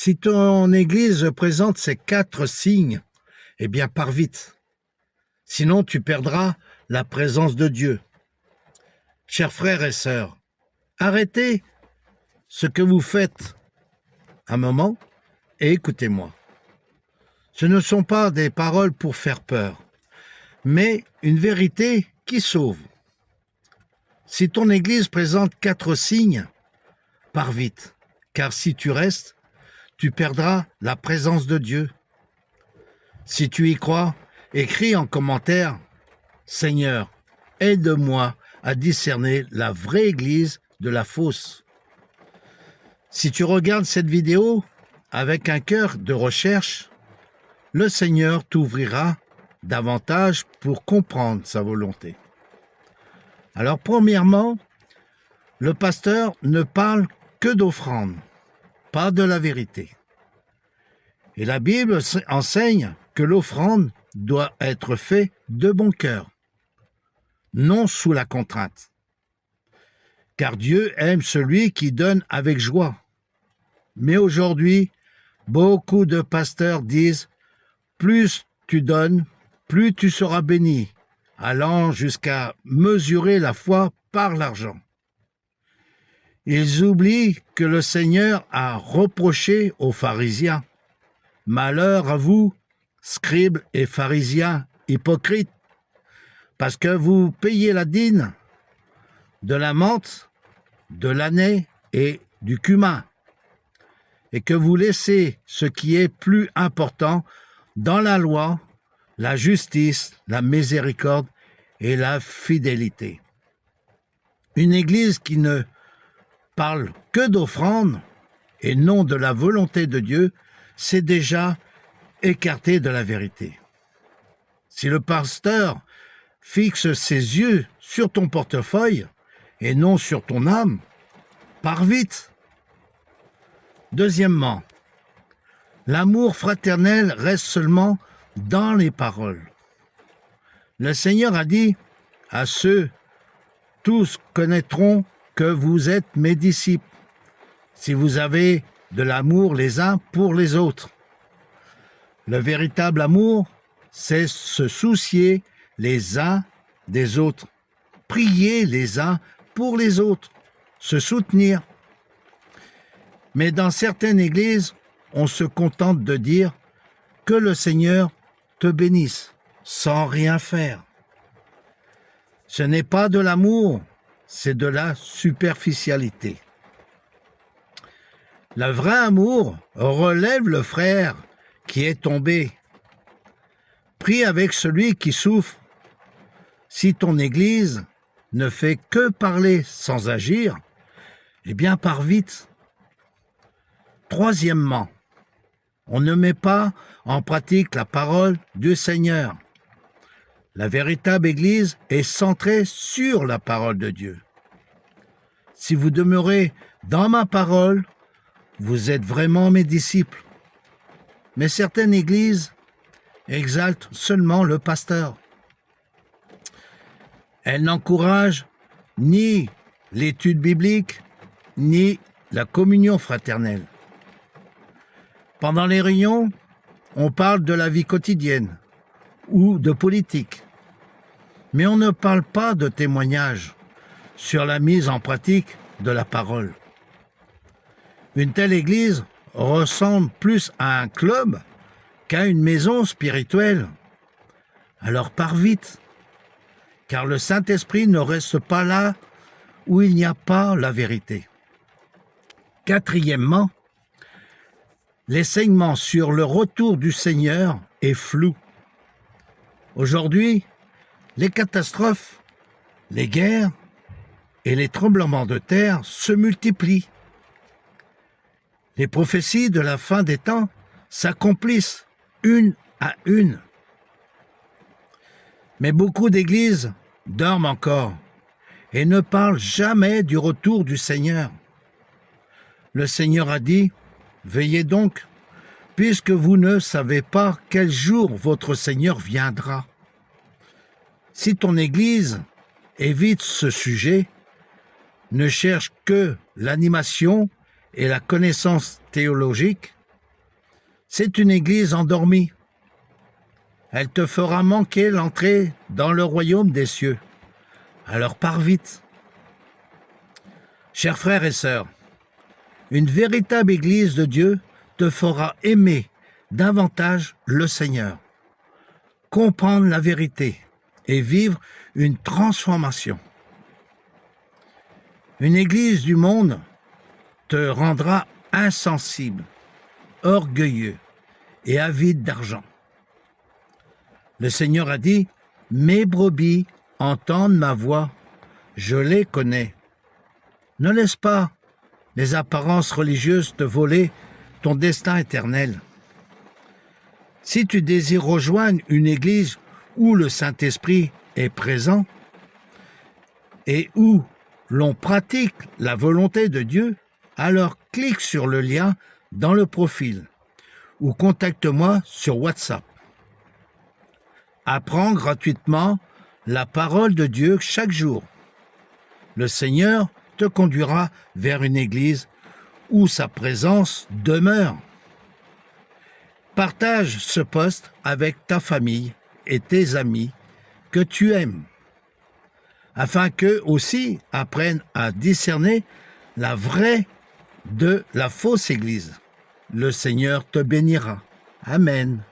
Si ton Église présente ces 4 signes, eh bien pars vite. Sinon tu perdras la présence de Dieu. Chers frères et sœurs, arrêtez ce que vous faites un moment et écoutez-moi. Ce ne sont pas des paroles pour faire peur, mais une vérité qui sauve. Si ton Église présente 4 signes, pars vite, car si tu restes, tu perdras la présence de Dieu. Si tu y crois, écris en commentaire « Seigneur, aide-moi à discerner la vraie Église de la fausse ». Si tu regardes cette vidéo avec un cœur de recherche, le Seigneur t'ouvrira davantage pour comprendre sa volonté. Alors premièrement, le pasteur ne parle que d'offrande, pas de la vérité. Et la Bible enseigne que l'offrande doit être faite de bon cœur, non sous la contrainte. Car Dieu aime celui qui donne avec joie. Mais aujourd'hui, beaucoup de pasteurs disent « plus tu donnes, plus tu seras béni », allant jusqu'à mesurer la foi par l'argent. Ils oublient que le Seigneur a reproché aux pharisiens « Malheur à vous, scribes et pharisiens hypocrites, parce que vous payez la dîme de la menthe, de l'année et du cumin, et que vous laissez ce qui est plus important dans la loi, la justice, la miséricorde et la fidélité. » Une Église qui ne parle que d'offrande et non de la volonté de Dieu, c'est déjà écarté de la vérité. Si le pasteur fixe ses yeux sur ton portefeuille et non sur ton âme, pars vite. Deuxièmement, l'amour fraternel reste seulement dans les paroles. Le Seigneur a dit à ceux, « Tous connaîtront que vous êtes mes disciples, si vous avez de l'amour les uns pour les autres. » Le véritable amour, c'est se soucier les uns des autres, prier les uns pour les autres, se soutenir. Mais dans certaines églises, on se contente de dire que le Seigneur te bénisse sans rien faire. Ce n'est pas de l'amour, c'est de la superficialité. Le vrai amour relève le frère qui est tombé. Prie avec celui qui souffre. Si ton Église ne fait que parler sans agir, eh bien pars vite. Troisièmement, on ne met pas en pratique la parole du Seigneur. La véritable Église est centrée sur la parole de Dieu. Si vous demeurez dans ma parole, vous êtes vraiment mes disciples. Mais certaines églises exaltent seulement le pasteur. Elles n'encouragent ni l'étude biblique, ni la communion fraternelle. Pendant les réunions, on parle de la vie quotidienne ou de politique. Mais on ne parle pas de témoignage sur la mise en pratique de la parole. Une telle église ressemble plus à un club qu'à une maison spirituelle. Alors pars vite, car le Saint-Esprit ne reste pas là où il n'y a pas la vérité. Quatrièmement, l'enseignement sur le retour du Seigneur est flou. Aujourd'hui, les catastrophes, les guerres et les tremblements de terre se multiplient. Les prophéties de la fin des temps s'accomplissent une à une. Mais beaucoup d'églises dorment encore et ne parlent jamais du retour du Seigneur. Le Seigneur a dit « Veillez donc, puisque vous ne savez pas quel jour votre Seigneur viendra. » Si ton Église évite ce sujet, ne cherche que l'animation et la connaissance théologique, C'est une église endormie. Elle te fera manquer l'entrée dans le royaume des cieux. Alors pars vite. Chers frères et sœurs, une véritable église de Dieu te fera aimer davantage le Seigneur, comprendre la vérité et vivre une transformation. Une église du monde te rendra insensible, orgueilleux et avide d'argent. Le Seigneur a dit, « Mes brebis entendent ma voix, je les connais. » Ne laisse pas les apparences religieuses te voler ton destin éternel. Si tu désires rejoindre une église où le Saint-Esprit est présent et où l'on pratique la volonté de Dieu, alors clique sur le lien dans le profil ou contacte-moi sur WhatsApp. Apprends gratuitement la parole de Dieu chaque jour. Le Seigneur te conduira vers une église où sa présence demeure. Partage ce post avec ta famille et tes amis que tu aimes, afin qu'eux aussi apprennent à discerner la vraie de la fausse église. Le Seigneur te bénira. Amen.